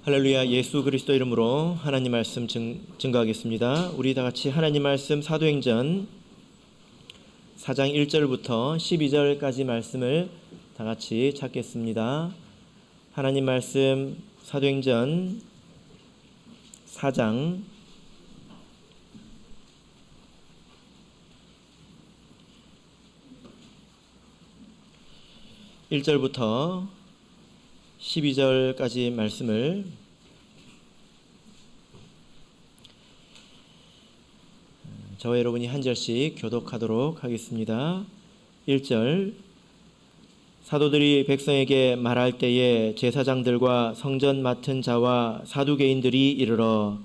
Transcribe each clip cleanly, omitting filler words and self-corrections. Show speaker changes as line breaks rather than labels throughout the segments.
할렐루야. 예수 그리스도 이름으로 하나님 말씀 증거하겠습니다. 우리 다 같이 하나님 말씀 사도행전 4장 1절부터 12절까지 말씀을 다 같이 찾겠습니다. 하나님 말씀 사도행전 4장 1절부터 12절까지 말씀을 저와 여러분이 한 절씩 교독하도록 하겠습니다. 1절. 사도들이 백성에게 말할 때에 제사장들과 성전 맡은 자와 사두개인들이 이르러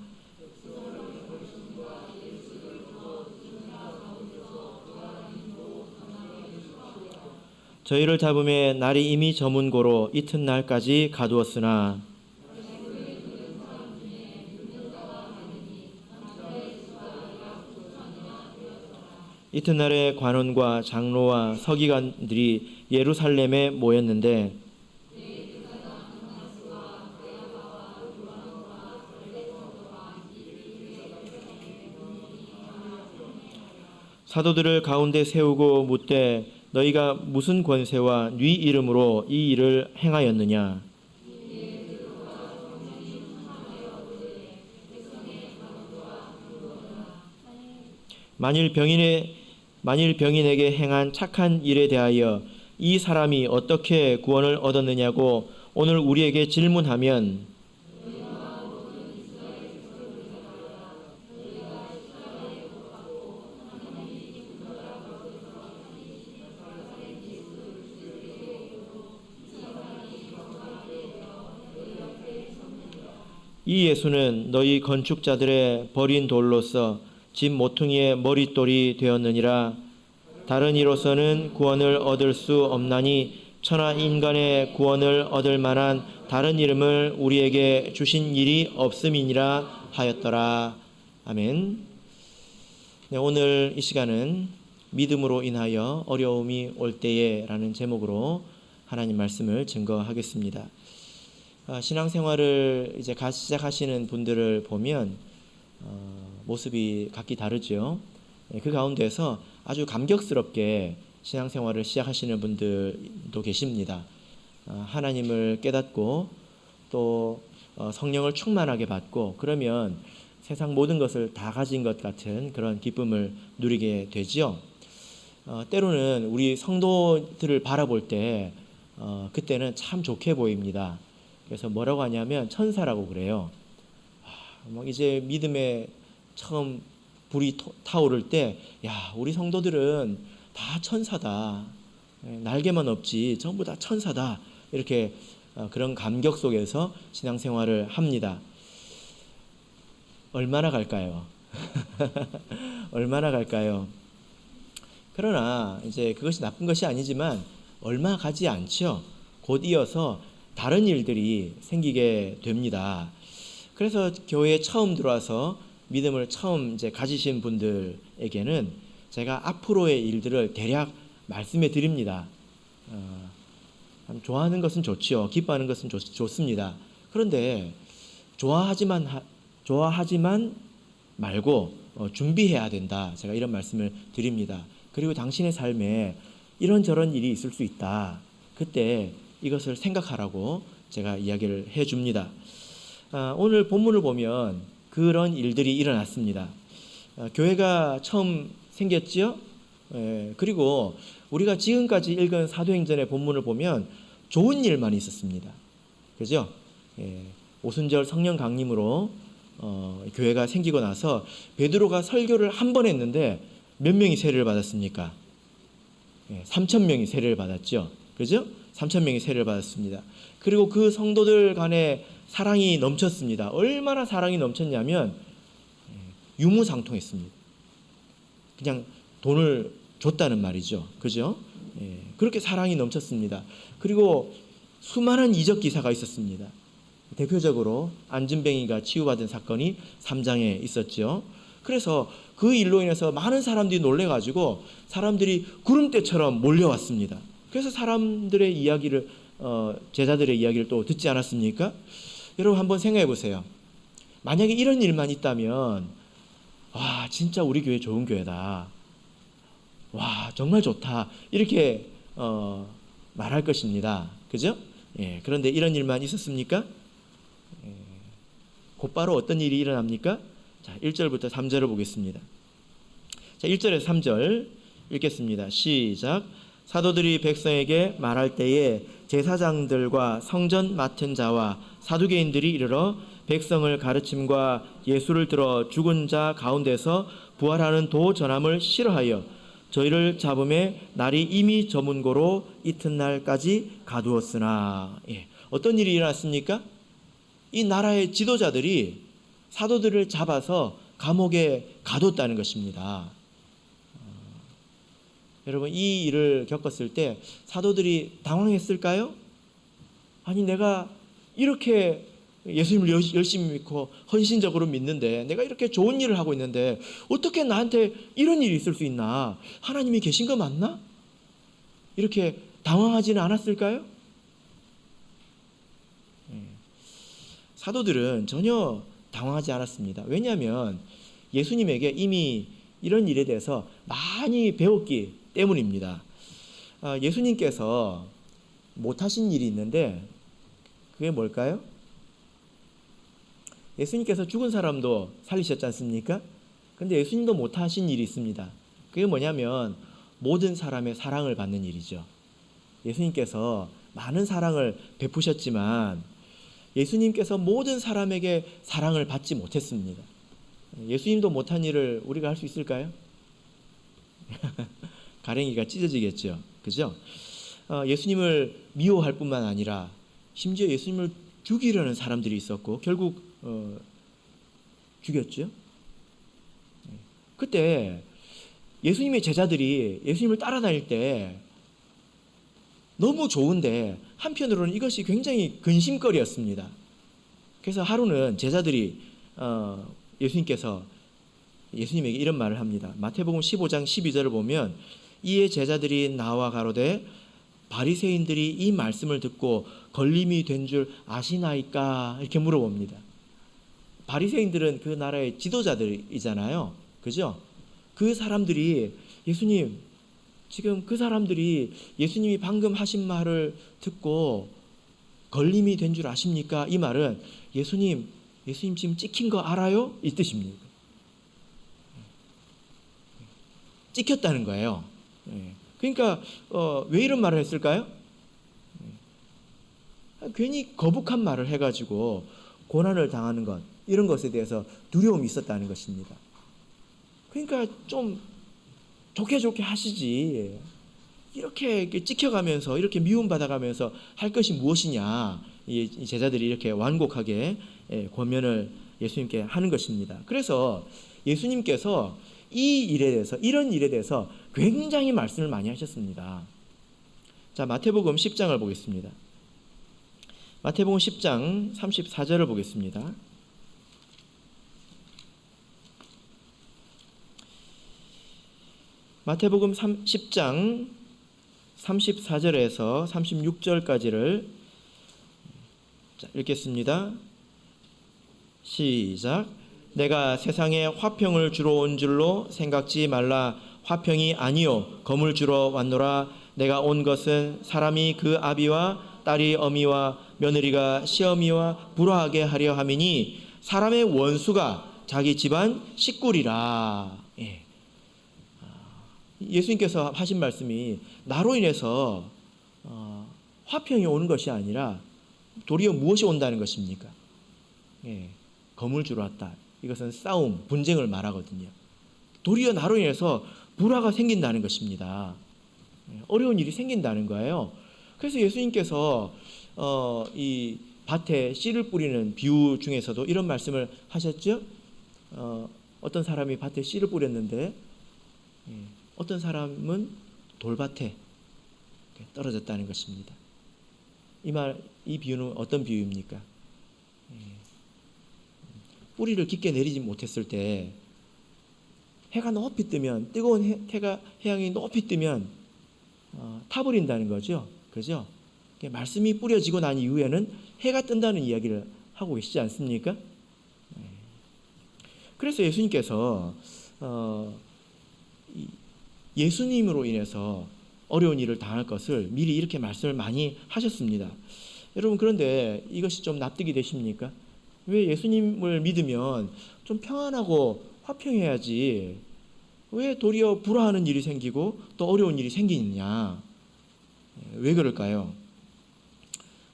저희를 잡음에 날이 이미 저문고로 이튿날까지 가두었으나 이튿날에 관원과 장로와 서기관들이 예루살렘에 모였는데 사도들을 가운데 세우고 묻되 너희가 무슨 권세와 네 이름으로 이 일을 행하였느냐? 만일 병인에게 행한 착한 일에 대하여 이 사람이 어떻게 구원을 얻었느냐고 오늘 우리에게 질문하면 이 예수는 너희 건축자들의 버린 돌로서 집 모퉁이의 머릿돌이 되었느니라. 다른 이로서는 구원을 얻을 수 없나니 천하 인간의 구원을 얻을 만한 다른 이름을 우리에게 주신 일이 없음이니라 하였더라. 아멘. 네, 오늘 이 시간은 믿음으로 인하여 어려움이 올 때에 라는 제목으로 하나님 말씀을 증거하겠습니다. 신앙생활을 이제 시작하시는 분들을 보면 모습이 각기 다르죠. 그 가운데서 아주 감격스럽게 신앙생활을 시작하시는 분들도 계십니다. 하나님을 깨닫고 또 성령을 충만하게 받고 그러면 세상 모든 것을 다 가진 것 같은 그런 기쁨을 누리게 되죠. 때로는 우리 성도들을 바라볼 때 그때는 참 좋게 보입니다. 그래서 뭐라고 하냐면 천사라고 그래요. 이제 믿음에 처음 불이 타오를 때, 야, 우리 성도들은 다 천사다. 날개만 없지 전부 다 천사다. 이렇게 그런 감격 속에서 신앙생활을 합니다. 얼마나 갈까요? 얼마나 갈까요? 그러나 이제 그것이 나쁜 것이 아니지만 얼마 가지 않죠. 곧 이어서 다른 일들이 생기게 됩니다. 그래서 교회에 처음 들어와서 믿음을 처음 이제 가지신 분들에게는 제가 앞으로의 일들을 대략 말씀해 드립니다. 좋아하는 것은 좋지요. 기뻐하는 것은 좋습니다. 그런데 좋아하지만 말고 준비해야 된다. 제가 이런 말씀을 드립니다. 그리고 당신의 삶에 이런저런 일이 있을 수 있다. 그때 이것을 생각하라고 제가 이야기를 해줍니다. 오늘 본문을 보면 그런 일들이 일어났습니다. 교회가 처음 생겼지요. 그리고 우리가 지금까지 읽은 사도행전의 본문을 보면 좋은 일만 있었습니다. 그죠? 오순절 성령 강림으로 교회가 생기고 나서 베드로가 설교를 한 번 했는데 몇 명이 세례를 받았습니까? 3,000명이 세례를 받았죠. 그죠? 3,000명이 세례를 받았습니다. 그리고 그 성도들 간에 사랑이 넘쳤습니다. 얼마나 사랑이 넘쳤냐면 유무상통했습니다. 그냥 돈을 줬다는 말이죠. 그죠? 그렇게 사랑이 넘쳤습니다. 그리고 수많은 이적 기사가 있었습니다. 대표적으로 안진뱅이가 치유받은 사건이 3장에 있었죠. 그래서 그 일로 인해서 많은 사람들이 놀래가지고 사람들이 구름대처럼 몰려왔습니다. 그래서 사람들의 이야기를 제자들의 이야기를 또 듣지 않았습니까? 여러분 한번 생각해 보세요. 만약에 이런 일만 있다면 와 진짜 우리 교회 좋은 교회다. 와 정말 좋다. 이렇게 말할 것입니다. 그죠? 예, 그런데 이런 일만 있었습니까? 예, 곧바로 어떤 일이 일어납니까? 자, 1절부터 3절을 보겠습니다. 자, 1절에서 3절 읽겠습니다. 시작. 사도들이 백성에게 말할 때에 제사장들과 성전 맡은 자와 사두개인들이 이르러 백성을 가르침과 예수를 들어 죽은 자 가운데서 부활하는 도 전함을 싫어하여 저희를 잡음에 날이 이미 저문고로 이튿날까지 가두었으나. 예. 어떤 일이 일어났습니까? 이 나라의 지도자들이 사도들을 잡아서 감옥에 가뒀다는 것입니다. 여러분 이 일을 겪었을 때 사도들이 당황했을까요? 아니 내가 이렇게 예수님을 열심히 믿고 헌신적으로 믿는데 내가 이렇게 좋은 일을 하고 있는데 어떻게 나한테 이런 일이 있을 수 있나? 하나님이 계신 거 맞나? 이렇게 당황하지는 않았을까요? 사도들은 전혀 당황하지 않았습니다. 왜냐하면 예수님에게 이미 이런 일에 대해서 많이 배웠기 때문입니다. 예수님께서 못하신 일이 있는데 그게 뭘까요? 예수님께서 죽은 사람도 살리셨지 않습니까? 근데 예수님도 못하신 일이 있습니다. 그게 뭐냐면 모든 사람의 사랑을 받는 일이죠. 예수님께서 많은 사랑을 베푸셨지만 예수님께서 모든 사람에게 사랑을 받지 못했습니다. 예수님도 못한 일을 우리가 할 수 있을까요? 가랭이가 찢어지겠죠. 그죠? 예수님을 미워할 뿐만 아니라 심지어 예수님을 죽이려는 사람들이 있었고 결국 죽였죠. 그때 예수님의 제자들이 예수님을 따라다닐 때 너무 좋은데 한편으로는 이것이 굉장히 근심거리였습니다. 그래서 하루는 제자들이 예수님께서 예수님에게 이런 말을 합니다. 마태복음 15장 12절을 보면 이에 제자들이 나와 가로되 바리새인들이 이 말씀을 듣고 걸림이 된 줄 아시나이까 이렇게 물어봅니다. 바리새인들은 그 나라의 지도자들이잖아요. 그죠? 그 사람들이 예수님 지금 그 사람들이 예수님이 방금 하신 말을 듣고 걸림이 된 줄 아십니까? 이 말은 예수님 지금 찍힌 거 알아요? 이 뜻입니다. 찍혔다는 거예요. 그러니까 왜 이런 말을 했을까요? 괜히 거북한 말을 해가지고 고난을 당하는 것 이런 것에 대해서 두려움이 있었다는 것입니다. 그러니까 좀 좋게 하시지 이렇게 찍혀가면서 이렇게 미움받아가면서 할 것이 무엇이냐 이 제자들이 이렇게 완곡하게 권면을 예수님께 하는 것입니다. 그래서 예수님께서 이런 일에 대해서 굉장히 말씀을 많이 하셨습니다. 자, 마태복음 10장을 보겠습니다. 마태복음 10장 34절을 보겠습니다. 마태복음 10장 34절에서 36절까지를 읽겠습니다. 시작. 내가 세상에 화평을 주러 온 줄로 생각지 말라. 화평이 아니요 검을 주러 왔노라. 내가 온 것은 사람이 그 아비와 딸이 어미와 며느리가 시어미와 불화하게 하려 함이니 사람의 원수가 자기 집안 식구리라. 예수님께서 하신 말씀이 나로 인해서 화평이 오는 것이 아니라 도리어 무엇이 온다는 것입니까? 검을 주러 왔다. 이것은 싸움, 분쟁을 말하거든요. 도리어 나로 인해서 불화가 생긴다는 것입니다. 어려운 일이 생긴다는 거예요. 그래서 예수님께서 이 밭에 씨를 뿌리는 비유 중에서도 이런 말씀을 하셨죠. 어떤 사람이 밭에 씨를 뿌렸는데 어떤 사람은 돌밭에 떨어졌다는 것입니다. 이 비유는 어떤 비유입니까? 뿌리를 깊게 내리지 못했을 때 해가 높이 뜨면 뜨거운 태양이 높이 뜨면 타버린다는 거죠. 그죠? 말씀이 뿌려지고 난 이후에는 해가 뜬다는 이야기를 하고 계시지 않습니까? 그래서 예수님께서 예수님으로 인해서 어려운 일을 당할 것을 미리 이렇게 말씀을 많이 하셨습니다. 여러분, 그런데 이것이 좀 납득이 되십니까? 왜 예수님을 믿으면 좀 평안하고 화평해야지 왜 도리어 불화하는 일이 생기고 또 어려운 일이 생기느냐? 왜 그럴까요?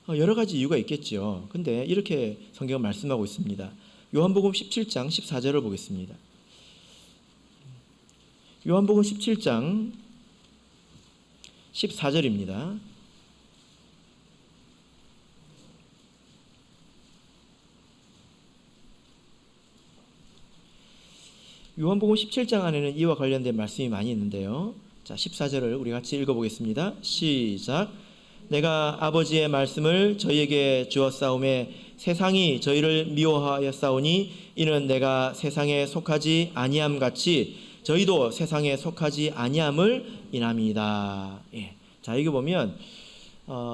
여러 가지 이유가 있겠죠. 근데 이렇게 성경은 말씀하고 있습니다. 요한복음 17장 14절을 보겠습니다. 요한복음 17장 14절입니다. 요한복음 17장 안에는 이와 관련된 말씀이 많이 있는데요. 자, 14절을 우리 같이 읽어보겠습니다. 시작. 내가 아버지의 말씀을 저희에게 주었사오매 세상이 저희를 미워하였사오니 이는 내가 세상에 속하지 아니함 같이 저희도 세상에 속하지 아니함을 인함이다. 예. 자, 여기 보면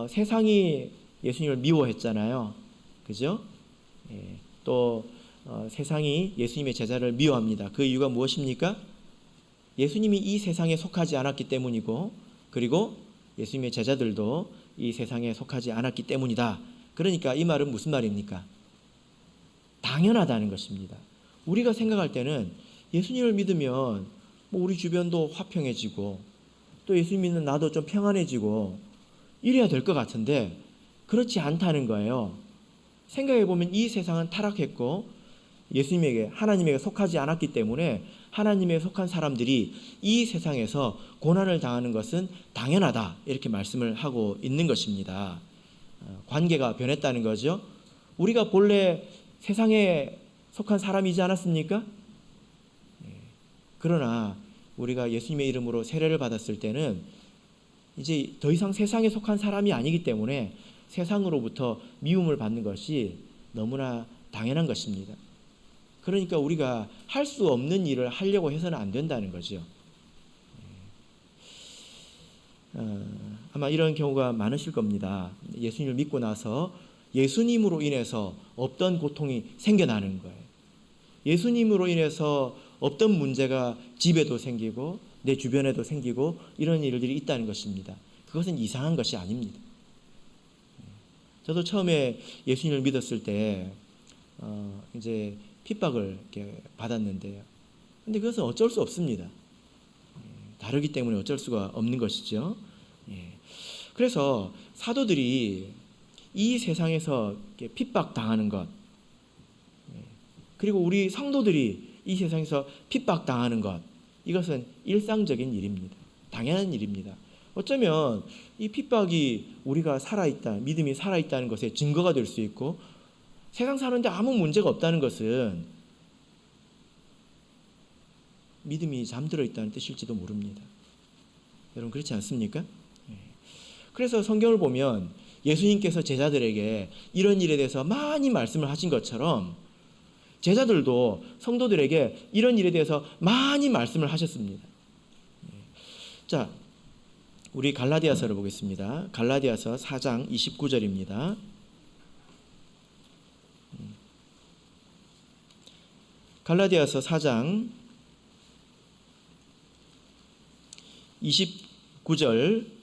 세상이 예수님을 미워했잖아요. 그죠? 예. 또 세상이 예수님의 제자를 미워합니다. 그 이유가 무엇입니까? 예수님이 이 세상에 속하지 않았기 때문이고, 그리고 예수님의 제자들도 이 세상에 속하지 않았기 때문이다. 그러니까 이 말은 무슨 말입니까? 당연하다는 것입니다. 우리가 생각할 때는 예수님을 믿으면 뭐 우리 주변도 화평해지고 또 예수님 믿는 나도 좀 평안해지고 이래야 될 것 같은데 그렇지 않다는 거예요. 생각해 보면 이 세상은 타락했고 예수님에게, 하나님에게 속하지 않았기 때문에 하나님에게 속한 사람들이 이 세상에서 고난을 당하는 것은 당연하다, 이렇게 말씀을 하고 있는 것입니다. 관계가 변했다는 거죠. 우리가 본래 세상에 속한 사람이지 않았습니까? 그러나 우리가 예수님의 이름으로 세례를 받았을 때는 이제 더 이상 세상에 속한 사람이 아니기 때문에 세상으로부터 미움을 받는 것이 너무나 당연한 것입니다. 그러니까 우리가 할 수 없는 일을 하려고 해서는 안 된다는 거죠. 아마 이런 경우가 많으실 겁니다. 예수님을 믿고 나서 예수님으로 인해서 없던 고통이 생겨나는 거예요. 예수님으로 인해서 없던 문제가 집에도 생기고 내 주변에도 생기고 이런 일들이 있다는 것입니다. 그것은 이상한 것이 아닙니다. 저도 처음에 예수님을 믿었을 때 이제 핍박을 이렇게 받았는데요. 근데 그것은 어쩔 수 없습니다. 다르기 때문에 어쩔 수가 없는 것이죠. 그래서 사도들이 이 세상에서 핍박 당하는 것, 그리고 우리 성도들이 이 세상에서 핍박 당하는 것, 이것은 일상적인 일입니다. 당연한 일입니다. 어쩌면 이 핍박이 우리가 살아있다, 믿음이 살아있다는 것의 증거가 될 수 있고, 세상 사는데 아무 문제가 없다는 것은 믿음이 잠들어 있다는 뜻일지도 모릅니다. 여러분, 그렇지 않습니까? 그래서 성경을 보면 예수님께서 제자들에게 이런 일에 대해서 많이 말씀을 하신 것처럼 제자들도 성도들에게 이런 일에 대해서 많이 말씀을 하셨습니다. 자, 우리 갈라디아서를 보겠습니다. 갈라디아서 4장 29절입니다. 갈라디아서 4장 29절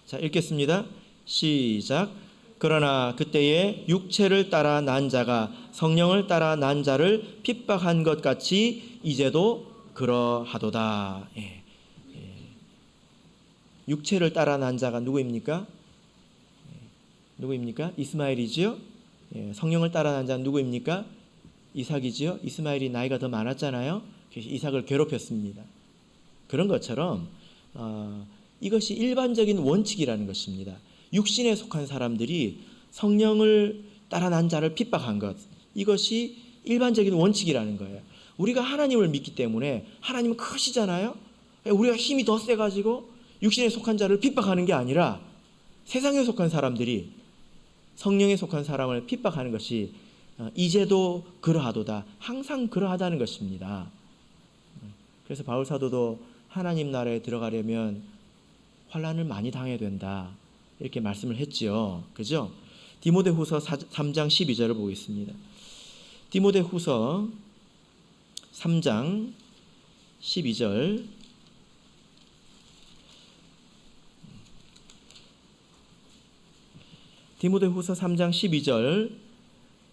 자, 읽겠습니다. 시작. 그러나 그때에 육체를 따라 난 자가 성령을 따라 난 자를 핍박한 것 같이 이제도 그러하도다. 육체를 따라 난 자가 누구입니까? 누구입니까? 이스마엘이지요. 성령을 따라 난 자는 누구입니까? 이삭이지요. 이스마엘이 나이가 더 많았잖아요. 그래서 이삭을 괴롭혔습니다. 그런 것처럼 이것이 일반적인 원칙이라는 것입니다. 육신에 속한 사람들이 성령을 따라 난 자를 핍박한 것, 이것이 일반적인 원칙이라는 거예요. 우리가 하나님을 믿기 때문에 하나님은 크시잖아요. 우리가 힘이 더 세가지고 육신에 속한 자를 핍박하는 게 아니라 세상에 속한 사람들이 성령에 속한 사람을 핍박하는 것이 이제도 그러하도다, 항상 그러하다는 것입니다. 그래서 바울 사도도 하나님 나라에 들어가려면 환난을 많이 당해야 된다. 이렇게 말씀을 했지요. 그죠? 디모데후서 3장 12절을 보겠습니다. 디모데후서 3장 12절. 디모데후서 3장 12절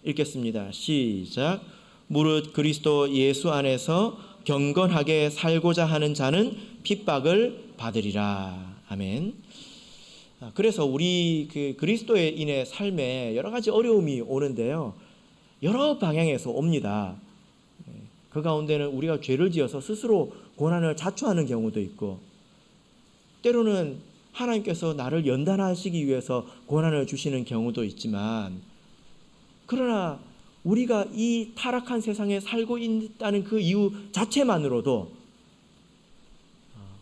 읽겠습니다. 시작. 무릇 그리스도 예수 안에서 경건하게 살고자 하는 자는 핍박을 받으리라. 아멘. 그래서 우리 그리스도인의 삶에 여러 가지 어려움이 오는데요, 여러 방향에서 옵니다. 그 가운데는 우리가 죄를 지어서 스스로 고난을 자초하는 경우도 있고, 때로는 하나님께서 나를 연단하시기 위해서 고난을 주시는 경우도 있지만, 그러나 우리가 이 타락한 세상에 살고 있다는 그 이유 자체만으로도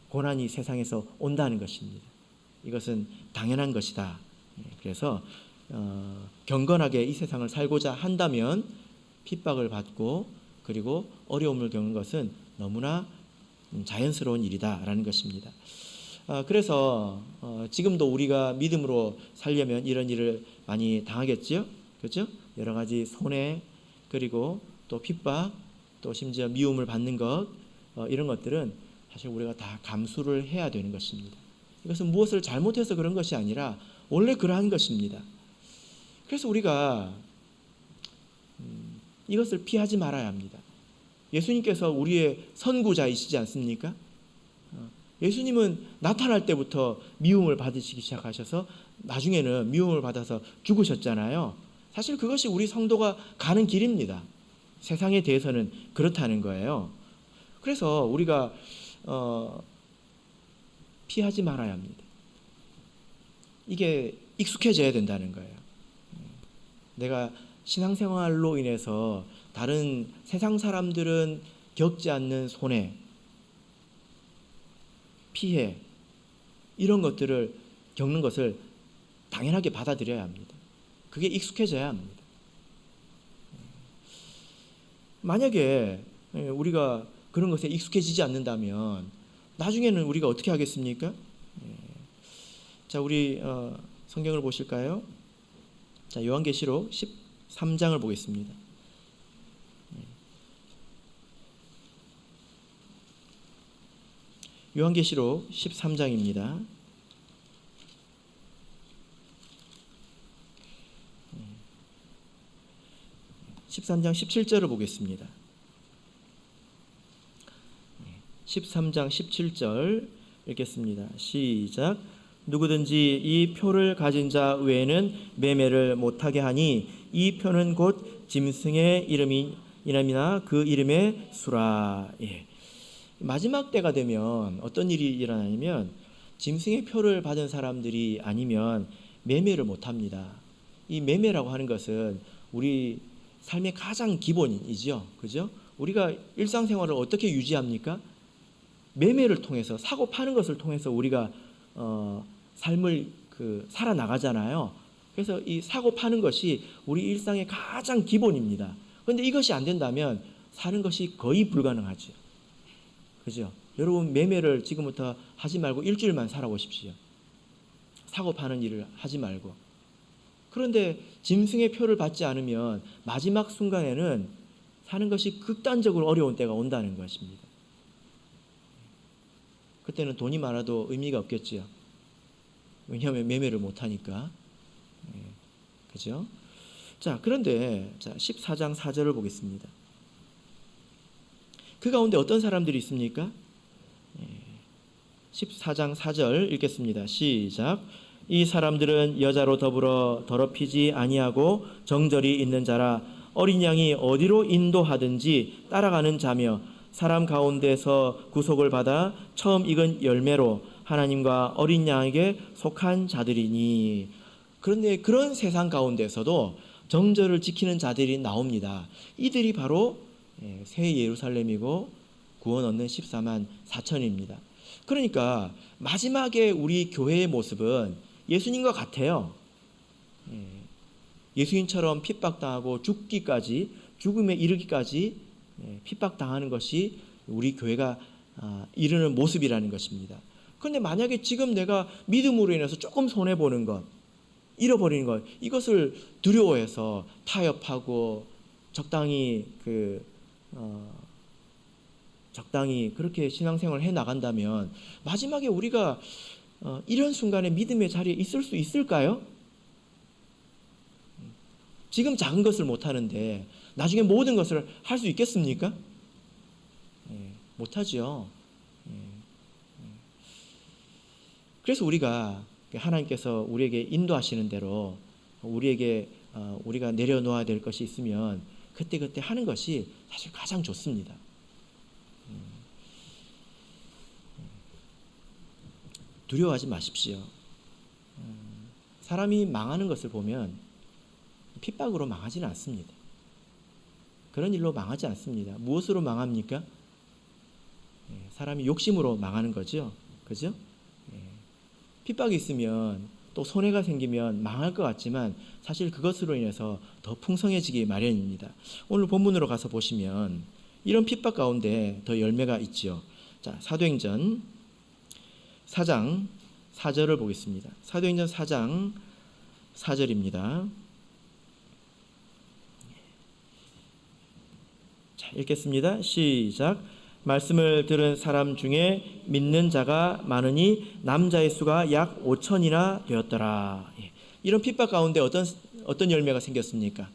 고난이 세상에서 온다는 것입니다. 이것은 당연한 것이다. 그래서 경건하게 이 세상을 살고자 한다면 핍박을 받고 그리고 어려움을 겪는 것은 너무나 자연스러운 일이다라는 것입니다. 그래서 지금도 우리가 믿음으로 살려면 이런 일을 많이 당하겠죠. 그렇죠? 여러 가지 손해, 그리고 또 핍박, 또 심지어 미움을 받는 것, 이런 것들은 사실 우리가 다 감수를 해야 되는 것입니다. 이것은 무엇을 잘못해서 그런 것이 아니라 원래 그러한 것입니다. 그래서 우리가 이것을 피하지 말아야 합니다. 예수님께서 우리의 선구자이시지 않습니까? 예수님은 나타날 때부터 미움을 받으시기 시작하셔서 나중에는 미움을 받아서 죽으셨잖아요. 사실 그것이 우리 성도가 가는 길입니다. 세상에 대해서는 그렇다는 거예요. 그래서 우리가 피하지 말아야 합니다. 이게 익숙해져야 된다는 거예요. 내가 신앙생활로 인해서 다른 세상 사람들은 겪지 않는 손해, 피해, 이런 것들을 겪는 것을 당연하게 받아들여야 합니다. 그게 익숙해져야 합니다. 만약에 우리가 그런 것에 익숙해지지 않는다면 나중에는 우리가 어떻게 하겠습니까? 자, 우리 성경을 보실까요? 자, 요한계시록 13장을 보겠습니다. 요한계시록 13장입니다. 13장 17절을 보겠습니다. 13장 17절 읽겠습니다. 시작. 누구든지 이 표를 가진 자 외에는 매매를 못하게 하니 이 표는 곧 짐승의 이름이나 그 이름의 수라. 마지막 때가 되면 어떤 일이 일어나냐면 짐승의 표를 받은 사람들이 아니면 매매를 못합니다. 이 매매라고 하는 것은 우리 삶의 가장 기본이죠. 그죠? 우리가 일상생활을 어떻게 유지합니까? 매매를 통해서, 사고 파는 것을 통해서 우리가 삶을 살아나가잖아요. 그래서 이 사고 파는 것이 우리 일상의 가장 기본입니다. 그런데 이것이 안 된다면 사는 것이 거의 불가능하죠. 그죠? 여러분, 매매를 지금부터 하지 말고 일주일만 살아보십시오. 사고 파는 일을 하지 말고. 그런데 짐승의 표를 받지 않으면 마지막 순간에는 사는 것이 극단적으로 어려운 때가 온다는 것입니다. 그때는 돈이 많아도 의미가 없겠지요. 왜냐하면 매매를 못하니까. 그죠? 자, 그런데 14장 4절을 보겠습니다. 그 가운데 어떤 사람들이 있습니까? 14장 4절 읽겠습니다. 시작. 이 사람들은 여자로 더불어 더럽히지 아니하고 정절이 있는 자라, 어린 양이 어디로 인도하든지 따라가는 자며 사람 가운데서 구속을 받아 처음 익은 열매로 하나님과 어린 양에게 속한 자들이니. 그런데 그런 세상 가운데서도 정절을 지키는 자들이 나옵니다. 이들이 바로 새 예루살렘이고 구원 얻는 14만 4천입니다. 그러니까 마지막에 우리 교회의 모습은 예수님과 같아요. 예수님처럼 핍박당하고 죽기까지, 죽음에 이르기까지 핍박당하는 것이 우리 교회가 이르는 모습이라는 것입니다. 그런데 만약에 지금 내가 믿음으로 인해서 조금 손해보는 것, 잃어버리는 것, 이것을 두려워해서 타협하고 적당히 적당히 그렇게 신앙생활을 해 나간다면 마지막에 우리가 이런 순간에 믿음의 자리에 있을 수 있을까요? 지금 작은 것을 못하는데 나중에 모든 것을 할 수 있겠습니까? 못하죠. 그래서 우리가 하나님께서 우리에게 인도하시는 대로 우리가 내려놓아야 될 것이 있으면 그때그때 하는 것이 사실 가장 좋습니다. 두려워하지 마십시오. 사람이 망하는 것을 보면 핍박으로 망하지는 않습니다. 그런 일로 망하지 않습니다. 무엇으로 망합니까? 사람이 욕심으로 망하는 거죠. 그죠? 핍박이 있으면 또 손해가 생기면 망할 것 같지만 사실 그것으로 인해서 더 풍성해지기 마련입니다. 오늘 본문으로 가서 보시면 이런 핍박 가운데 더 열매가 있죠. 자, 사도행전 4장 4절을 보겠습니다. 사도행전 4장 4절입니다. 자, 읽겠습니다. 시작. 말씀을 들은 사람 중에 믿는 자가 많으니 남자의 수가 약 5천이나 되었더라. 이런 핍박 가운데 어떤 열매가 생겼습니까?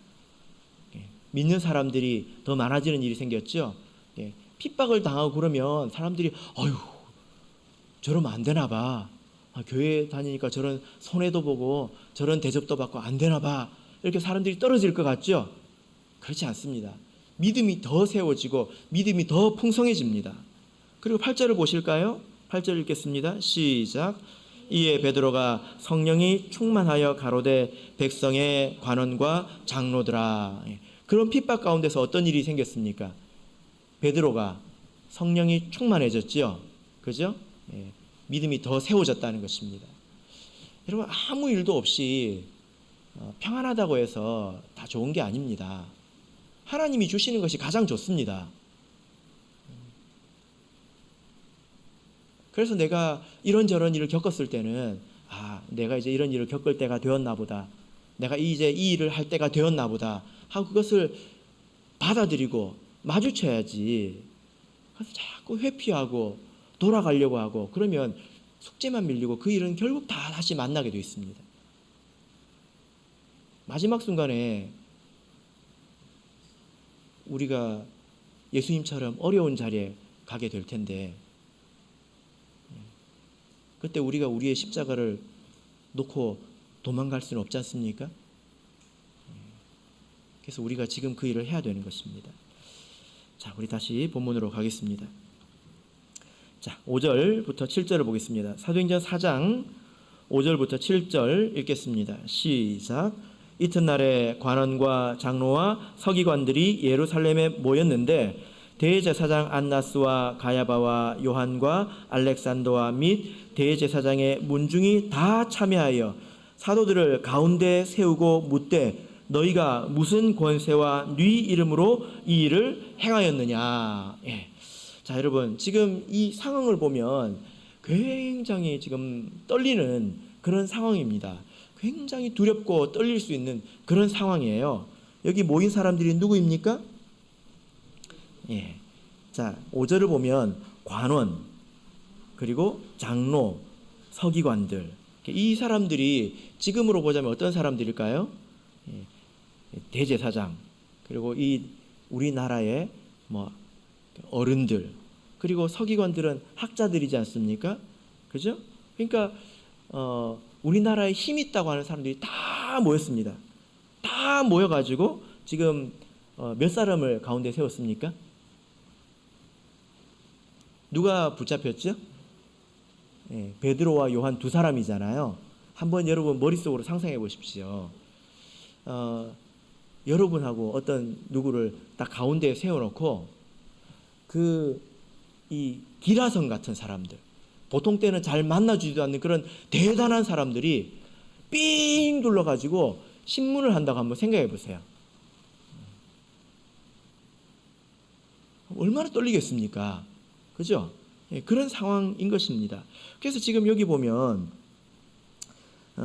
믿는 사람들이 더 많아지는 일이 생겼죠. 핍박을 당하고 그러면 사람들이 어휴 저러면 안 되나 봐. 교회 다니니까 저런 손해도 보고 저런 대접도 받고 안 되나 봐. 이렇게 사람들이 떨어질 것 같죠? 그렇지 않습니다. 믿음이 더 세워지고 믿음이 더 풍성해집니다. 그리고 8절을 보실까요? 8절 읽겠습니다. 시작. 이에 베드로가 성령이 충만하여 가로되 백성의 관원과 장로들아. 그런 핍박 가운데서 어떤 일이 생겼습니까? 베드로가 성령이 충만해졌죠. 그죠? 믿음이 더 세워졌다는 것입니다. 여러분 아무 일도 없이 평안하다고 해서 다 좋은 게 아닙니다. 하나님이 주시는 것이 가장 좋습니다. 그래서 내가 이런저런 일을 겪었을 때는 내가 이제 이런 일을 겪을 때가 되었나 보다. 내가 이제 이 일을 할 때가 되었나 보다 하고 그것을 받아들이고 마주쳐야지. 그래서 자꾸 회피하고 돌아가려고 하고 그러면 숙제만 밀리고 그 일은 결국 다 다시 만나게 되어 있습니다. 마지막 순간에 우리가 예수님처럼 어려운 자리에 가게 될 텐데 그때 우리가 우리의 십자가를 놓고 도망갈 수는 없지 않습니까? 그래서 우리가 지금 그 일을 해야 되는 것입니다. 자, 우리 다시 본문으로 가겠습니다. 자, 5절부터 7절을 보겠습니다. 사도행전 4장 5절부터 7절 읽겠습니다. 시작. 이튿날에 관원과 장로와 서기관들이 예루살렘에 모였는데 대제사장 안나스와 가야바와 요한과 알렉산더와 및 대제사장의 문중이 다 참여하여 사도들을 가운데 세우고 묻되 너희가 무슨 권세와 네 이름으로 이 일을 행하였느냐. 자, 여러분 지금 이 상황을 보면 굉장히 지금 떨리는 그런 상황입니다. 굉장히 두렵고 떨릴 수 있는 그런 상황이에요. 여기 모인 사람들이 누구입니까? 자, 5절을 보면 관원 그리고 장로, 서기관들 이 사람들이 지금으로 보자면 어떤 사람들일까요? 대제사장 그리고 이 우리나라의 어른들 그리고 서기관들은 학자들이지 않습니까? 그죠? 그러니까 우리나라에 힘 있다고 하는 사람들이 다 모였습니다. 다 모여가지고 지금 몇 사람을 가운데 세웠습니까? 누가 붙잡혔죠? 베드로와 요한 두 사람이잖아요. 한번 여러분 머릿속으로 상상해 보십시오. 여러분하고 어떤 누구를 딱 가운데에 세워놓고 이 기라성 같은 사람들 보통 때는 잘 만나주지도 않는 그런 대단한 사람들이 삥 둘러가지고 신문을 한다고 한번 생각해 보세요. 얼마나 떨리겠습니까? 그죠? 그런 상황인 것입니다. 그래서 지금 여기 보면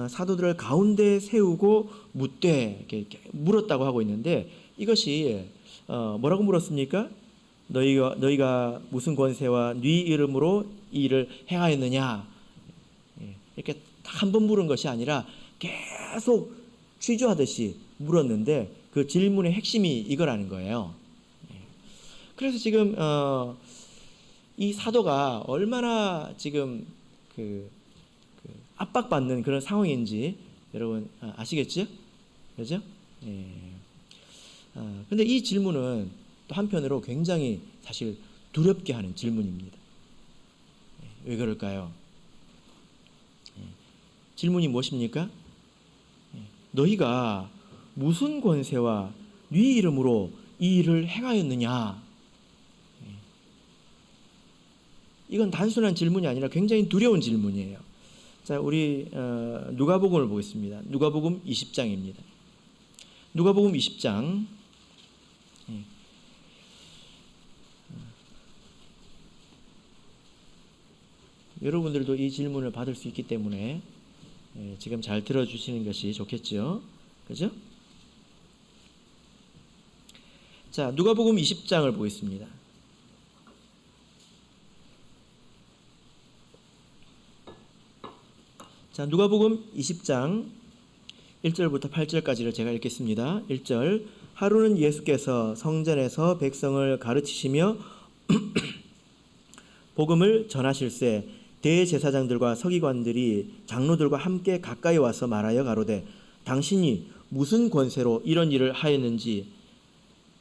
사도들을 가운데 세우고 묻되 이렇게 물었다고 하고 있는데, 이것이 뭐라고 물었습니까? 너희가 무슨 권세와 네 이름으로 이 일을 행하였느냐, 이렇게 한 번 물은 것이 아니라 계속 취조하듯이 물었는데, 그 질문의 핵심이 이거라는 거예요. 그래서 지금 이 사도가 얼마나 지금 그 압박받는 그런 상황인지 여러분 아시겠죠? 그죠? 근데 이 질문은 또 한편으로 굉장히 사실 두렵게 하는 질문입니다. 왜 그럴까요? 질문이 무엇입니까? 너희가 무슨 권세와 네 이름으로 이 일을 행하였느냐? 이건 단순한 질문이 아니라 굉장히 두려운 질문이에요. 자, 우리 누가복음을 보겠습니다. 누가복음 20장입니다. 누가복음 20장. 여러분들도 이 질문을 받을 수 있기 때문에 지금 잘 들어주시는 것이 좋겠죠. 그죠? 자, 누가복음 20장을 보겠습니다. 자, 누가복음 20장 1절부터 8절까지를 제가 읽겠습니다. 1절. 하루는 예수께서 성전에서 백성을 가르치시며 복음을 전하실세 대제사장들과 서기관들이 장로들과 함께 가까이 와서 말하여 가로되 당신이 무슨 권세로 이런 일을 하였는지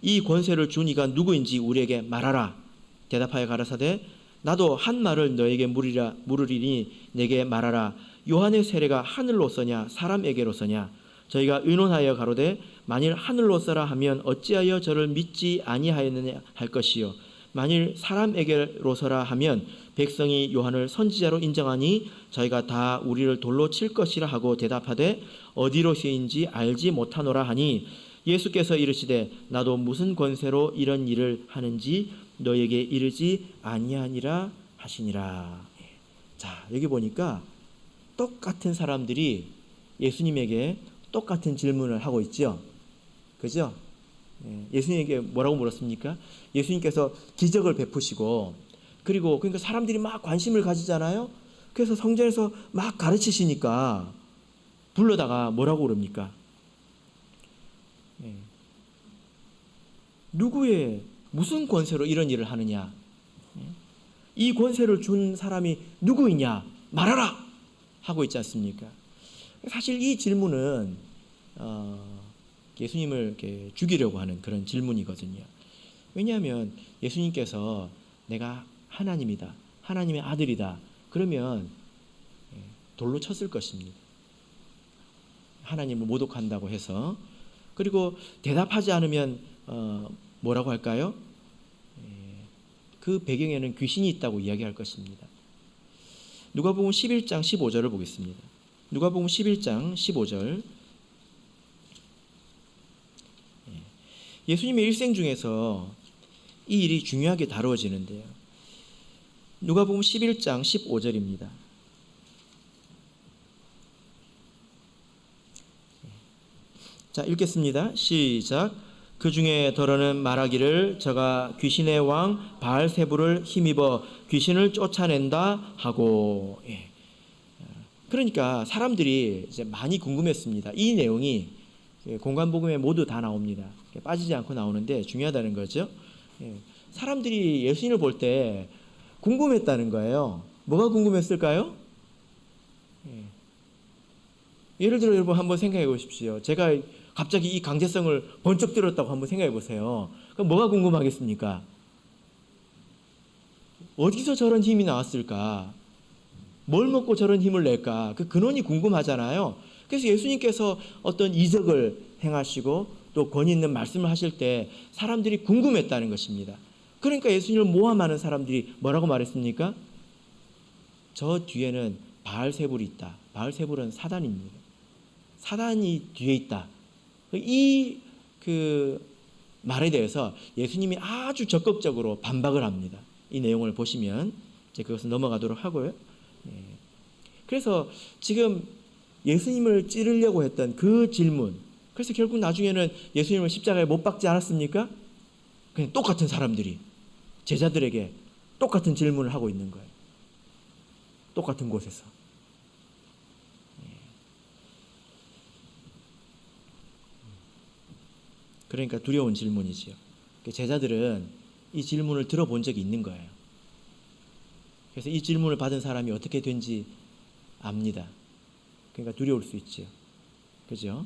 이 권세를 준 이가 누구인지 우리에게 말하라. 대답하여 가라사대 나도 한 말을 너에게 물으리니 내게 말하라. 요한의 세례가 하늘로서냐 사람에게로서냐? 저희가 의논하여 가로되 만일 하늘로서라 하면 어찌하여 저를 믿지 아니하였느냐 할 것이요 만일 사람에게로서라 하면 백성이 요한을 선지자로 인정하니 저희가 다 우리를 돌로 칠 것이라 하고 대답하되 어디로서인지 알지 못하노라 하니 예수께서 이르시되 나도 무슨 권세로 이런 일을 하는지 너에게 이르지 아니하니라 하시니라. 자, 여기 보니까 똑같은 사람들이 예수님에게 똑같은 질문을 하고 있죠. 그죠? 예수님에게 뭐라고 물었습니까? 예수님께서 기적을 베푸시고 그러니까 사람들이 막 관심을 가지잖아요. 그래서 성전에서 막 가르치시니까 불러다가 뭐라고 그럽니까? 누구의 무슨 권세로 이런 일을 하느냐? 이 권세를 준 사람이 누구이냐? 말하라! 하고 있지 않습니까? 사실 이 질문은 예수님을 이렇게 죽이려고 하는 그런 질문이거든요. 왜냐하면 예수님께서 내가 하나님이다, 하나님의 아들이다 그러면 돌로 쳤을 것입니다. 하나님을 모독한다고 해서. 그리고 대답하지 않으면 뭐라고 할까요? 그 배경에는 귀신이 있다고 이야기할 것입니다. 누가복음 11장 15절을 보겠습니다. 누가복음 11장 15절. 예수님의 일생 중에서 이 일이 중요하게 다루어지는데요. 누가복음 11장 15절입니다. 자, 읽겠습니다. 시작. 그 중에 더러는 말하기를 저가 귀신의 왕 바알세불을 힘입어 귀신을 쫓아낸다 하고. 그러니까 사람들이 이제 많이 궁금했습니다. 이 내용이 공관복음에 모두 다 나옵니다. 빠지지 않고 나오는데 중요하다는 거죠. 사람들이 예수님을 볼 때 궁금했다는 거예요. 뭐가 궁금했을까요? 예를 들어 여러분 한번 생각해 보십시오. 제가 갑자기 이 강제성을 번쩍 들었다고 한번 생각해 보세요. 그럼 뭐가 궁금하겠습니까? 어디서 저런 힘이 나왔을까? 뭘 먹고 저런 힘을 낼까? 그 근원이 궁금하잖아요. 그래서 예수님께서 어떤 이적을 행하시고 또 권위 있는 말씀을 하실 때 사람들이 궁금했다는 것입니다. 그러니까 예수님을 모함하는 사람들이 뭐라고 말했습니까? 저 뒤에는 바알세불이 있다. 바알세불은 사단입니다. 사단이 뒤에 있다. 이 말에 대해서 예수님이 아주 적극적으로 반박을 합니다. 이 내용을 보시면 이제 그것은 넘어가도록 하고요. 예. 그래서 지금 예수님을 찌르려고 했던 그 질문, 그래서 결국 나중에는 예수님을 십자가에 못 박지 않았습니까? 그냥 똑같은 사람들이 제자들에게 똑같은 질문을 하고 있는 거예요. 똑같은 곳에서. 그러니까 두려운 질문이지요. 제자들은 이 질문을 들어본 적이 있는 거예요. 그래서 이 질문을 받은 사람이 어떻게 된지 압니다. 그러니까 두려울 수 있죠. 그죠?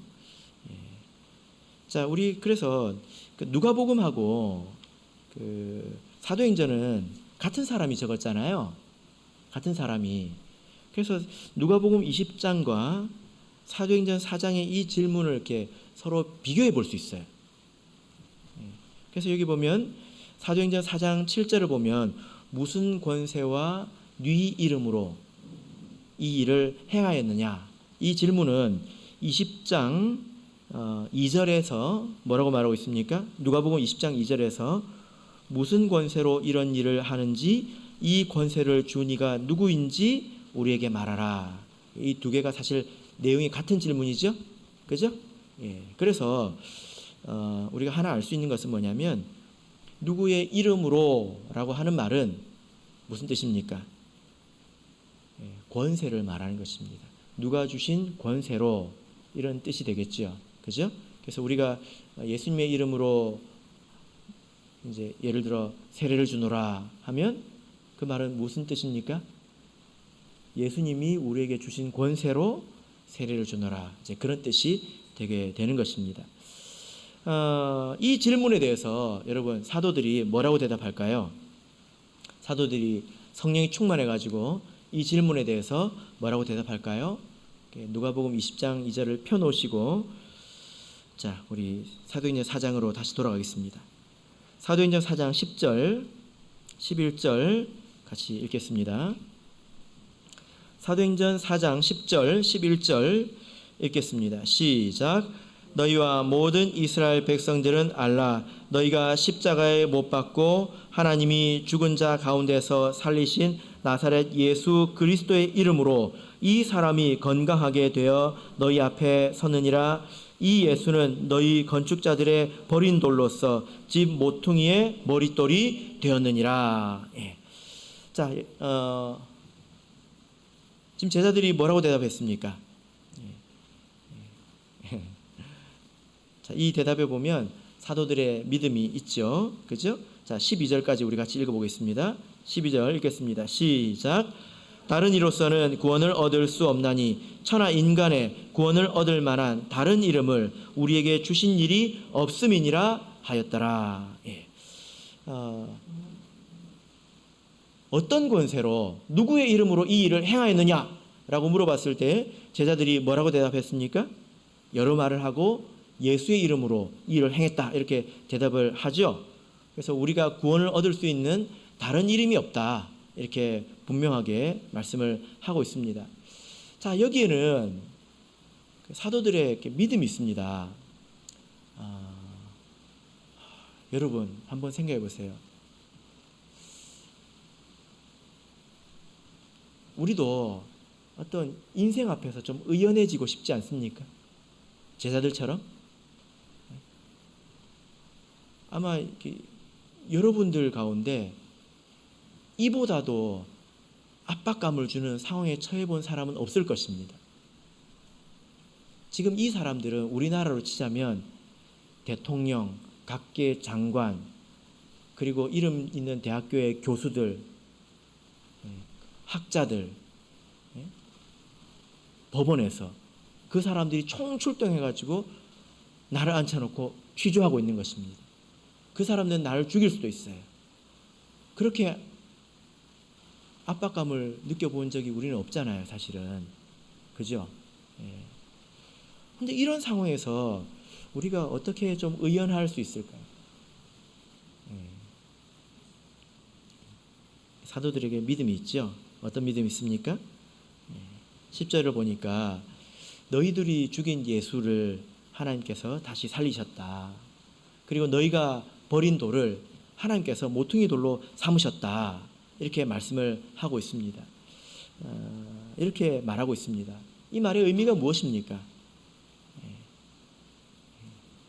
예. 자, 우리 그래서 누가복음하고 사도행전은 같은 사람이 적었잖아요. 같은 사람이. 그래서 누가복음 20장과 사도행전 4장의 이 질문을 이렇게 서로 비교해 볼 수 있어요. 그래서 여기 보면 사도행전 4장 7절을 보면 무슨 권세와 네 이름으로 이 일을 행하였느냐. 이 질문은 20장 2절에서 뭐라고 말하고 있습니까? 누가복음 20장 2절에서 무슨 권세로 이런 일을 하는지 이 권세를 준 이가 누구인지 우리에게 말하라. 이 두 개가 사실 내용이 같은 질문이죠. 그죠? 예. 그래서 우리가 하나 알 수 있는 것은 뭐냐면 누구의 이름으로 라고 하는 말은 무슨 뜻입니까? 예, 권세를 말하는 것입니다. 누가 주신 권세로 이런 뜻이 되겠죠. 그죠? 그래서 우리가 예수님의 이름으로 이제 예를 들어 세례를 주노라 하면 그 말은 무슨 뜻입니까? 예수님이 우리에게 주신 권세로 세례를 주노라. 이제 그런 뜻이 되게 되는 것입니다. 이 질문에 대해서 여러분 사도들이 뭐라고 대답할까요? 사도들이 성령이 충만해가지고 이 질문에 대해서 뭐라고 대답할까요? 누가복음 20장 2절을 펴놓으시고 자, 우리 사도행전 4장으로 다시 돌아가겠습니다. 사도행전 4장 10절, 11절 같이 읽겠습니다. 사도행전 4장 10절, 11절 읽겠습니다. 시작. 너희와 모든 이스라엘 백성들은 알라. 너희가 십자가에 못 박고 하나님이 죽은 자 가운데서 살리신 나사렛 예수 그리스도의 이름으로 이 사람이 건강하게 되어 너희 앞에 서느니라. 이 예수는 너희 건축자들의 버린 돌로서 집 모퉁이의 머릿돌이 되었느니라. 예. 자, 지금 제자들이 뭐라고 대답했습니까? 자, 이 대답에 보면 사도들의 믿음이 있죠. 그죠? 자, 12절까지 우리 같이 읽어보겠습니다. 12절 읽겠습니다. 시작. 다른 이로서는 구원을 얻을 수 없나니 천하 인간의 구원을 얻을 만한 다른 이름을 우리에게 주신 일이 없음이니라 하였더라. 예. 어떤 권세로 누구의 이름으로 이 일을 행하였느냐라고 물어봤을 때 제자들이 뭐라고 대답했습니까? 여러 말을 하고 예수의 이름으로 이 일을 행했다 이렇게 대답을 하죠. 그래서 우리가 구원을 얻을 수 있는 다른 이름이 없다 이렇게 분명하게 말씀을 하고 있습니다. 자, 여기에는 사도들의 믿음이 있습니다. 여러분 한번 생각해 보세요. 우리도 어떤 인생 앞에서 좀 의연해지고 싶지 않습니까? 제자들처럼? 아마 여러분들 가운데 이보다도 압박감을 주는 상황에 처해 본 사람은 없을 것입니다. 지금 이 사람들은 우리나라로 치자면 대통령, 각계 장관, 그리고 이름 있는 대학교의 교수들, 학자들, 법원에서 그 사람들이 총출동해가지고 나를 앉혀놓고 취조하고 있는 것입니다. 그 사람들은 나를 죽일 수도 있어요. 그렇게 압박감을 느껴본 적이 우리는 없잖아요, 사실은. 그죠? 근데 이런 상황에서 우리가 어떻게 좀 의연할 수 있을까요? 사도들에게 믿음이 있죠? 어떤 믿음이 있습니까? 10절을 보니까 너희들이 죽인 예수를 하나님께서 다시 살리셨다. 그리고 너희가 버린 돌을 하나님께서 모퉁이 돌로 삼으셨다. 이렇게 말씀을 하고 있습니다. 이렇게 말하고 있습니다. 이 말의 의미가 무엇입니까?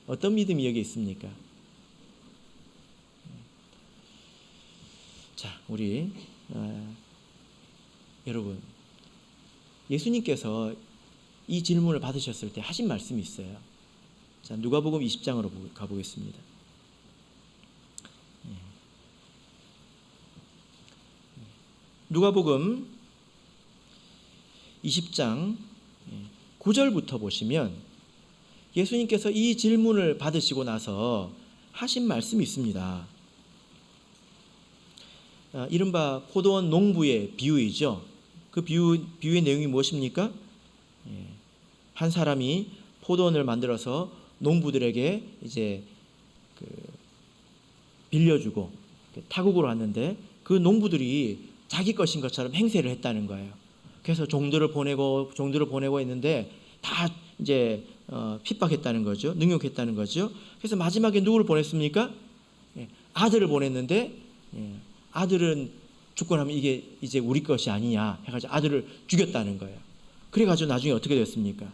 어떤 믿음이 여기 있습니까? 자, 우리 여러분, 예수님께서 이 질문을 받으셨을 때 하신 말씀이 있어요. 자, 누가복음 20장으로 가보겠습니다. 누가복음 20장 9절부터 보시면 예수님께서 이 질문을 받으시고 나서 하신 말씀이 있습니다. 이른바 포도원 농부의 비유이죠. 그 비유의 내용이 무엇입니까? 한 사람이 포도원을 만들어서 농부들에게 이제 빌려주고 타국으로 왔는데 그 농부들이 자기 것인 것처럼 행세를 했다는 거예요. 그래서 종들을 보내고 했는데 다 이제 핍박했다는 거죠. 능욕했다는 거죠. 그래서 마지막에 누구를 보냈습니까? 아들을 보냈는데 아들은 죽고 나면 이게 이제 우리 것이 아니냐 해가지고 아들을 죽였다는 거예요. 그래가지고 나중에 어떻게 됐습니까?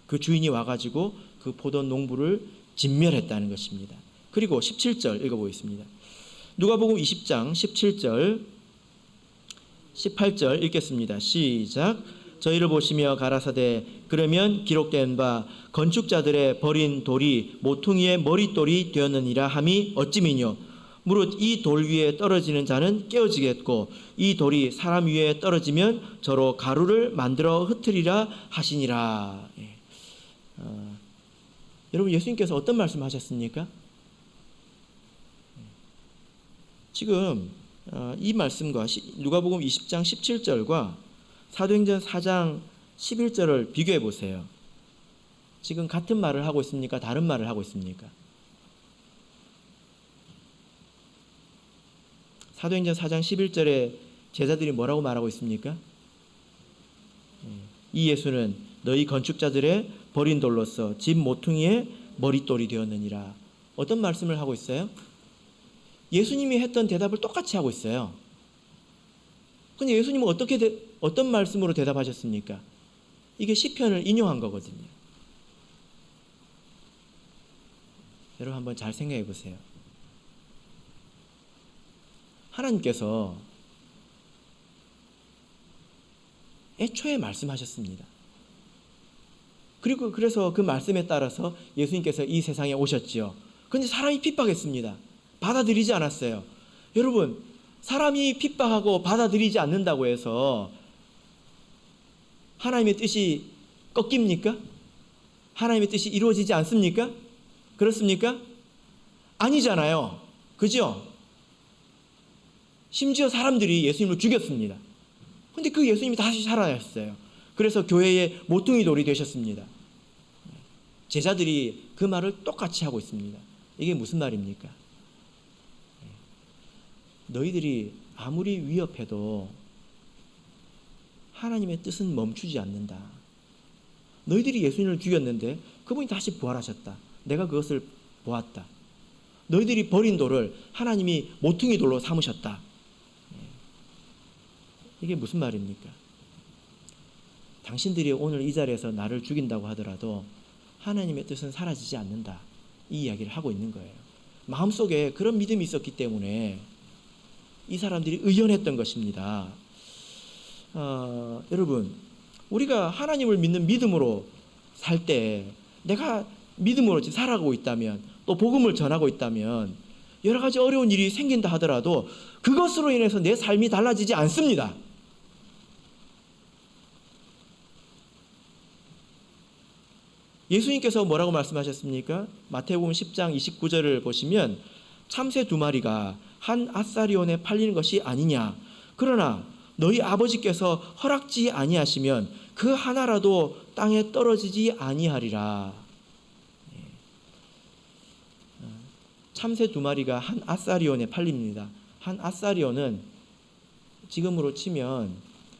그 주인이 와가지고 그 포도원 농부를 진멸했다는 것입니다. 그리고 17절 읽어보겠습니다. 누가복음 20장 17절 18절 읽겠습니다. 시작. 저희를 보시며 가라사대 그러면 기록된 바 건축자들의 버린 돌이 모퉁이의 머릿돌이 되었느니라 함이 어찌미뇨. 무릇 이 돌 위에 떨어지는 자는 깨어지겠고 이 돌이 사람 위에 떨어지면 저로 가루를 만들어 흩으리라 하시니라. 여러분, 예수님께서 어떤 말씀하셨습니까? 지금 이 말씀과 누가복음 20장 17절과 사도행전 4장 11절을 비교해 보세요. 지금 같은 말을 하고 있습니까? 다른 말을 하고 있습니까? 사도행전 4장 11절에 제자들이 뭐라고 말하고 있습니까? 이 예수는 너희 건축자들의 버린 돌로서 집 모퉁이의 머릿돌이 되었느니라. 어떤 말씀을 하고 있어요? 예수님이 했던 대답을 똑같이 하고 있어요. 근데 예수님은 어떤 말씀으로 대답하셨습니까? 이게 시편을 인용한 거거든요. 여러분 한번 잘 생각해 보세요. 하나님께서 애초에 말씀하셨습니다. 그리고 그래서 그 말씀에 따라서 예수님께서 이 세상에 오셨지요. 그런데 사람이 핍박했습니다. 받아들이지 않았어요. 여러분, 사람이 핍박하고 받아들이지 않는다고 해서 하나님의 뜻이 꺾입니까? 하나님의 뜻이 이루어지지 않습니까? 그렇습니까? 아니잖아요. 그죠? 심지어 사람들이 예수님을 죽였습니다. 그런데 그 예수님이 다시 살아났어요. 그래서 교회의 모퉁이 돌이 되셨습니다. 제자들이 그 말을 똑같이 하고 있습니다. 이게 무슨 말입니까? 너희들이 아무리 위협해도 하나님의 뜻은 멈추지 않는다. 너희들이 예수님을 죽였는데 그분이 다시 부활하셨다. 내가 그것을 보았다. 너희들이 버린 돌을 하나님이 모퉁이 돌로 삼으셨다. 이게 무슨 말입니까? 당신들이 오늘 이 자리에서 나를 죽인다고 하더라도 하나님의 뜻은 사라지지 않는다. 이 이야기를 하고 있는 거예요. 마음속에 그런 믿음이 있었기 때문에 이 사람들이 의연했던 것입니다. 여러분, 우리가 하나님을 믿는 믿음으로 살 때 내가 믿음으로 살아가고 있다면 또 복음을 전하고 있다면 여러 가지 어려운 일이 생긴다 하더라도 그것으로 인해서 내 삶이 달라지지 않습니다. 예수님께서 뭐라고 말씀하셨습니까? 마태복음 10장 29절을 보시면 참새 2마리가 한 앗사리온에 팔리는 것이 아니냐. 그러나 너희 아버지께서 허락지 아니하시면 그 하나라도 땅에 떨어지지 아니하리라. 참새 2마리가 한 앗사리온에 팔립니다. 한 앗사리온은 지금으로 치면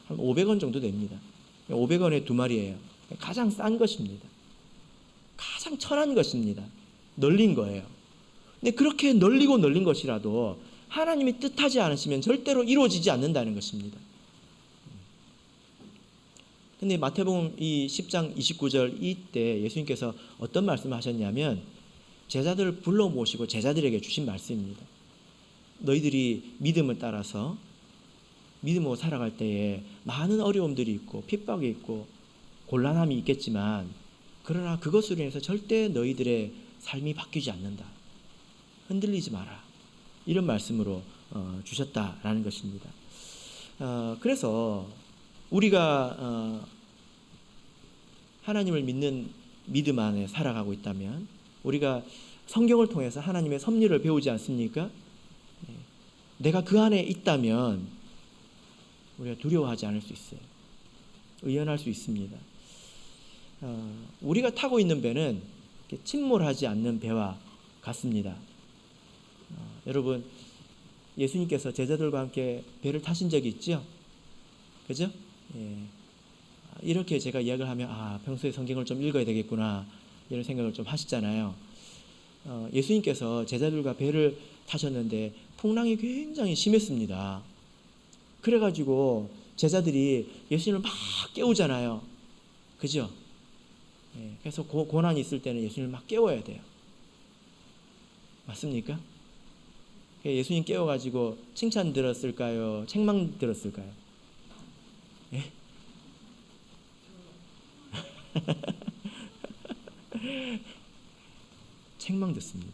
한 500원 정도 됩니다. 500원에 2마리예요. 가장 싼 것입니다. 가장 천한 것입니다. 널린 거예요. 근데 그렇게 널린 것이라도 하나님이 뜻하지 않으시면 절대로 이루어지지 않는다는 것입니다. 근데 마태복음 이 10장 29절 이때 예수님께서 어떤 말씀을 하셨냐면 제자들을 불러 모시고 제자들에게 주신 말씀입니다. 너희들이 믿음을 따라서 믿음으로 살아갈 때에 많은 어려움들이 있고 핍박이 있고 곤란함이 있겠지만 그러나 그것으로 인해서 절대 너희들의 삶이 바뀌지 않는다. 흔들리지 마라. 이런 말씀으로 주셨다라는 것입니다. 그래서 우리가 하나님을 믿는 믿음 안에 살아가고 있다면 우리가 성경을 통해서 하나님의 섭리를 배우지 않습니까? 내가 그 안에 있다면 우리가 두려워하지 않을 수 있어요. 의연할 수 있습니다. 우리가 타고 있는 배는 침몰하지 않는 배와 같습니다. 여러분, 예수님께서 제자들과 함께 배를 타신 적이 있죠? 그죠? 예. 이렇게 제가 이야기를 하면 평소에 성경을 좀 읽어야 되겠구나 이런 생각을 좀 하시잖아요. 예수님께서 제자들과 배를 타셨는데 풍랑이 굉장히 심했습니다. 그래가지고 제자들이 예수님을 막 깨우잖아요. 그죠? 예. 그래서 고난이 있을 때는 예수님을 막 깨워야 돼요. 맞습니까? 예수님 깨워가지고 칭찬 들었을까요? 책망 들었을까요? 예? 책망 듣습니다.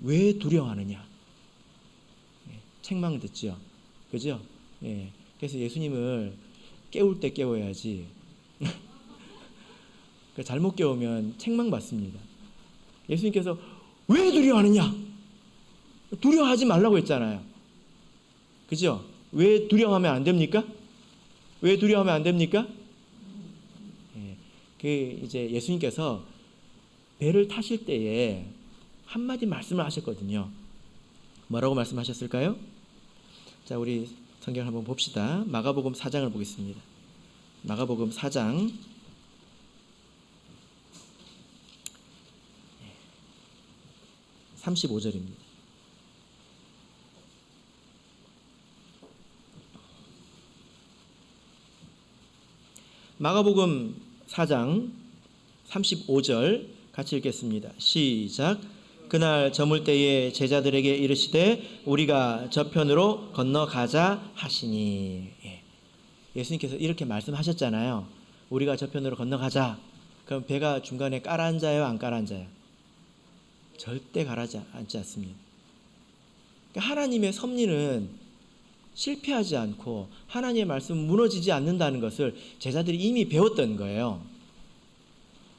왜 두려워하느냐? 책망 듣죠. 그죠? 예. 그래서 예수님을 깨울 때 깨워야지. 잘못 깨우면 책망 받습니다. 예수님께서 왜 두려워하느냐? 두려워하지 말라고 했잖아요. 그죠? 왜 두려워하면 안 됩니까? 왜 두려워하면 안 됩니까? 이제 예수님께서 배를 타실 때에 한마디 말씀을 하셨거든요. 뭐라고 말씀하셨을까요? 자, 우리 성경을 한번 봅시다. 마가복음 4장을 보겠습니다. 마가복음 4장 35절입니다. 마가복음 4장 35절 같이 읽겠습니다. 시작. 그날 저물 때에 제자들에게 이르시되 우리가 저편으로 건너가자 하시니. 예수님께서 이렇게 말씀하셨잖아요. 우리가 저편으로 건너가자. 그럼 배가 중간에 깔아앉아요? 안 깔아앉아요? 절대 가라앉지 않습니다. 그러니까 하나님의 섭리는 실패하지 않고 하나님의 말씀은 무너지지 않는다는 것을 제자들이 이미 배웠던 거예요.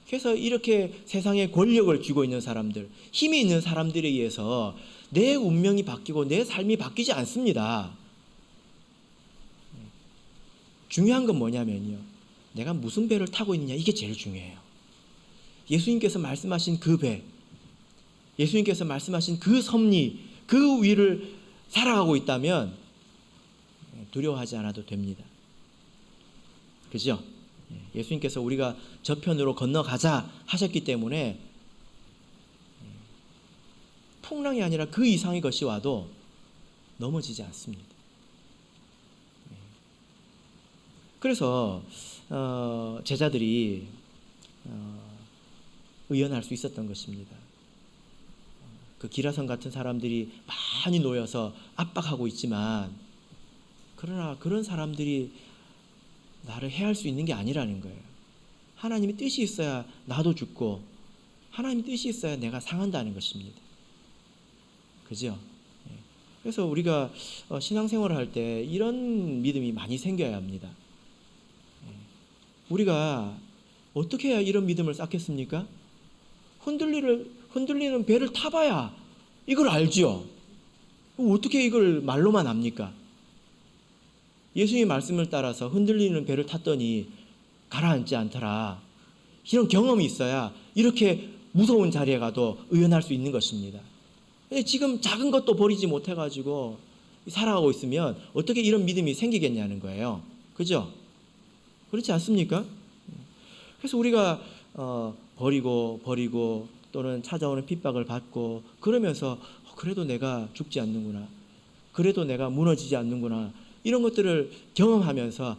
그래서 이렇게 세상에 권력을 쥐고 있는 사람들, 힘이 있는 사람들에 의해서 내 운명이 바뀌고 내 삶이 바뀌지 않습니다. 중요한 건 뭐냐면요. 내가 무슨 배를 타고 있느냐, 이게 제일 중요해요. 예수님께서 말씀하신 그 배, 예수님께서 말씀하신 그 섭리, 그 위를 살아가고 있다면 두려워하지 않아도 됩니다. 그죠? 예수님께서 우리가 저편으로 건너가자 하셨기 때문에 풍랑이 아니라 그 이상의 것이 와도 넘어지지 않습니다. 그래서 제자들이 의연할 수 있었던 것입니다. 그 기라성 같은 사람들이 많이 놓여서 압박하고 있지만 그러나 그런 사람들이 나를 해할 수 있는 게 아니라는 거예요. 하나님의 뜻이 있어야 나도 죽고 하나님의 뜻이 있어야 내가 상한다는 것입니다. 그죠? 그래서 우리가 신앙생활을 할 때 이런 믿음이 많이 생겨야 합니다. 우리가 어떻게 해야 이런 믿음을 쌓겠습니까? 흔들리는 배를 타봐야 이걸 알죠. 어떻게 이걸 말로만 압니까? 예수님의 말씀을 따라서 흔들리는 배를 탔더니 가라앉지 않더라. 이런 경험이 있어야 이렇게 무서운 자리에 가도 의연할 수 있는 것입니다. 근데 지금 작은 것도 버리지 못해가지고 살아가고 있으면 어떻게 이런 믿음이 생기겠냐는 거예요. 그죠? 그렇지 않습니까? 그래서 우리가 버리고 또는 찾아오는 핍박을 받고 그러면서 그래도 내가 죽지 않는구나. 그래도 내가 무너지지 않는구나. 이런 것들을 경험하면서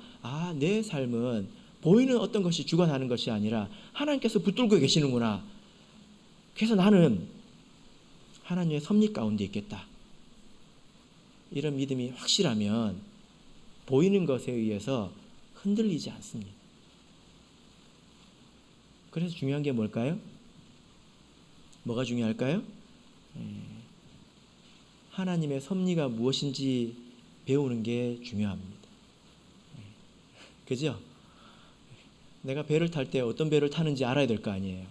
내 삶은 보이는 어떤 것이 주관하는 것이 아니라 하나님께서 붙들고 계시는구나. 그래서 나는 하나님의 섭리 가운데 있겠다. 이런 믿음이 확실하면 보이는 것에 의해서 흔들리지 않습니다. 그래서 중요한 게 뭘까요? 뭐가 중요할까요? 하나님의 섭리가 무엇인지 배우는 게 중요합니다. 그죠? 내가 배를 탈 때 어떤 배를 타는지 알아야 될 거 아니에요.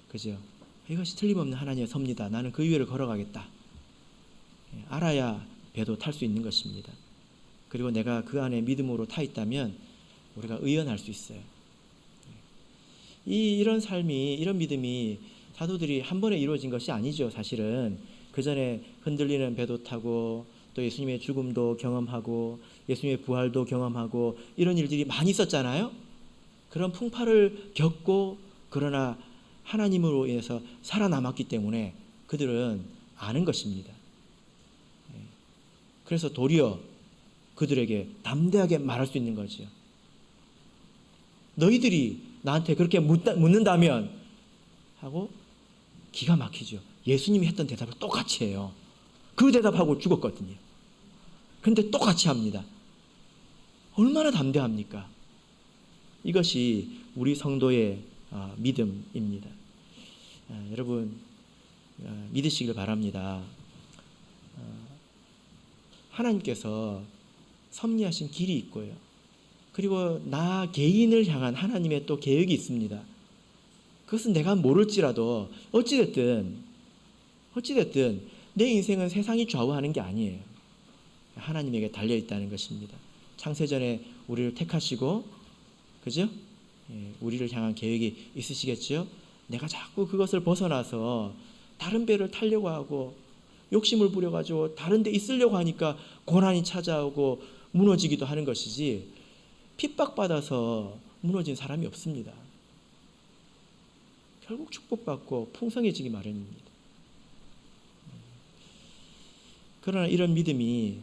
그죠? 이것이 틀림없는 하나님의 섭리다. 나는 그 위를 걸어가겠다. 알아야 배도 탈 수 있는 것입니다. 그리고 내가 그 안에 믿음으로 타 있다면 우리가 의연할 수 있어요. 이런 삶이, 이런 믿음이 사도들이 한 번에 이루어진 것이 아니죠. 사실은 그 전에 흔들리는 배도 타고 또 예수님의 죽음도 경험하고 예수님의 부활도 경험하고 이런 일들이 많이 있었잖아요. 그런 풍파를 겪고 그러나 하나님으로 인해서 살아남았기 때문에 그들은 아는 것입니다. 그래서 도리어 그들에게 담대하게 말할 수 있는 거죠. 너희들이 나한테 그렇게 묻는다면 하고 기가 막히죠. 예수님이 했던 대답을 똑같이 해요. 그 대답하고 죽었거든요. 그런데 똑같이 합니다. 얼마나 담대합니까? 이것이 우리 성도의 믿음입니다. 여러분 믿으시길 바랍니다. 하나님께서 섭리하신 길이 있고요. 그리고 나 개인을 향한 하나님의 또 계획이 있습니다. 그것은 내가 모를지라도 어찌됐든 내 인생은 세상이 좌우하는 게 아니에요. 하나님에게 달려있다는 것입니다. 창세전에 우리를 택하시고 그죠? 우리를 향한 계획이 있으시겠죠? 내가 자꾸 그것을 벗어나서 다른 배를 타려고 하고 욕심을 부려가지고 다른 데 있으려고 하니까 고난이 찾아오고 무너지기도 하는 것이지 핍박받아서 무너진 사람이 없습니다. 결국 축복받고 풍성해지기 마련입니다. 그러나 이런 믿음이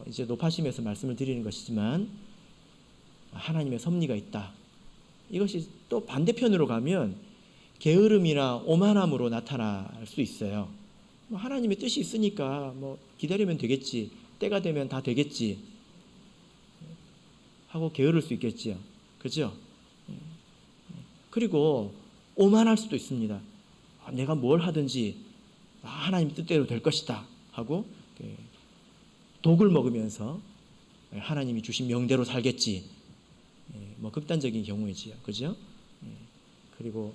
이제 높아심에서 말씀을 드리는 것이지만 하나님의 섭리가 있다. 이것이 또 반대편으로 가면 게으름이나 오만함으로 나타날 수 있어요. 하나님의 뜻이 있으니까 기다리면 되겠지. 때가 되면 다 되겠지. 하고 게으를 수 있겠지요. 그죠? 그리고 오만할 수도 있습니다. 내가 뭘 하든지 하나님 뜻대로 될 것이다 하고 독을 먹으면서 하나님이 주신 명대로 살겠지. 극단적인 경우이지요. 그죠? 그리고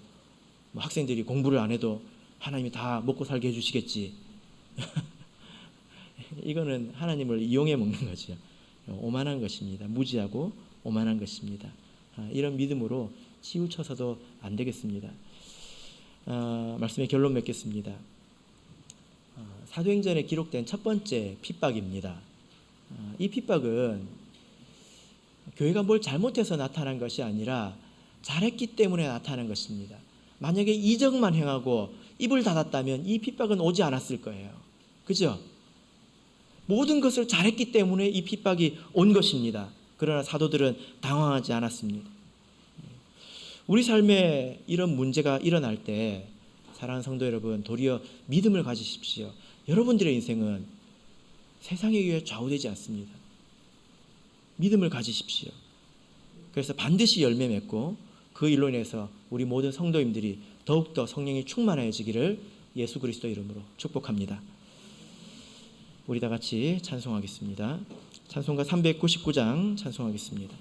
학생들이 공부를 안 해도 하나님이 다 먹고 살게 해주시겠지. 이거는 하나님을 이용해 먹는 거죠. 오만한 것입니다. 무지하고 오만한 것입니다. 이런 믿음으로 치우쳐서도 안 되겠습니다. 말씀의 결론 맺겠습니다. 사도행전에 기록된 첫 번째 핍박입니다. 이 핍박은 교회가 뭘 잘못해서 나타난 것이 아니라 잘했기 때문에 나타난 것입니다. 만약에 이적만 행하고 입을 닫았다면 이 핍박은 오지 않았을 거예요. 그죠? 모든 것을 잘했기 때문에 이 핍박이 온 것입니다. 그러나 사도들은 당황하지 않았습니다. 우리 삶에 이런 문제가 일어날 때 사랑하는 성도 여러분, 도리어 믿음을 가지십시오. 여러분들의 인생은 세상에 의해 좌우되지 않습니다. 믿음을 가지십시오. 그래서 반드시 열매 맺고 그 일로 인해서 우리 모든 성도님들이 더욱더 성령이 충만해지기를 예수 그리스도 이름으로 축복합니다. 우리 다 같이 찬송하겠습니다. 찬송가 399장 찬송하겠습니다.